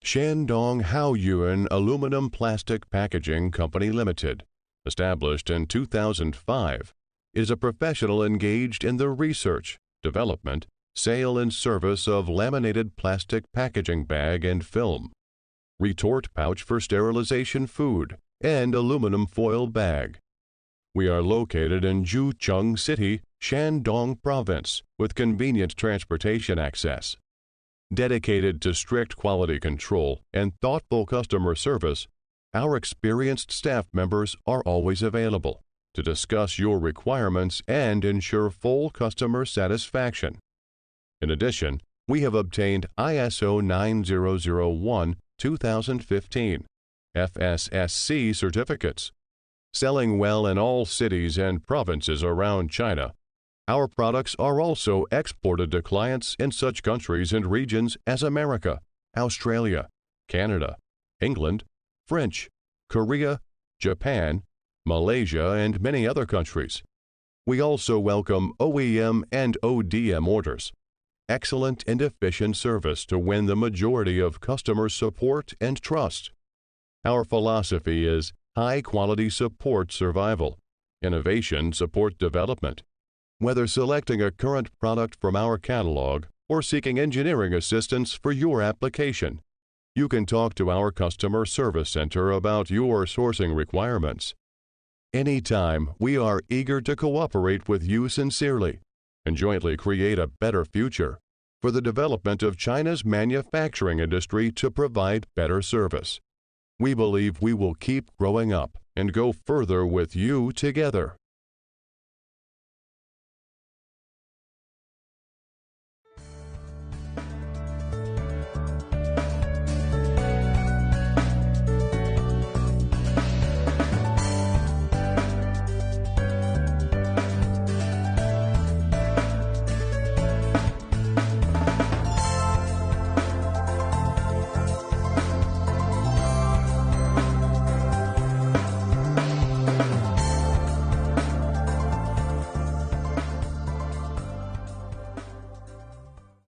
Shandong Haoyun Aluminum Plastic Packaging Company Limited, established in 2005, is a professional engaged in the research, development, sale and service of laminated plastic packaging bag and film, retort pouch for sterilization food, and aluminum foil bag. We are located in Zhucheng City, Shandong Province, with convenient transportation access. Dedicated to strict quality control and thoughtful customer service, our experienced staff members are always available to discuss your requirements and ensure full customer satisfaction. In addition, we have obtained ISO 9001-2015 FSSC certificates. Selling well in all cities and provinces around China, our products are also exported to clients in such countries and regions as America, Australia, Canada, England, French, Korea, Japan, Malaysia, and many other countries. We also welcome OEM and ODM orders. Excellent and efficient service to win the majority of customer support and trust. Our philosophy is high-quality support survival, innovation support development. Whether selecting a current product from our catalog or seeking engineering assistance for your application, you can talk to our customer service center about your sourcing requirements. Anytime, we are eager to cooperate with you sincerely and jointly create a better future for the development of China's manufacturing industry to provide better service. We believe we will keep growing up and go further with you together.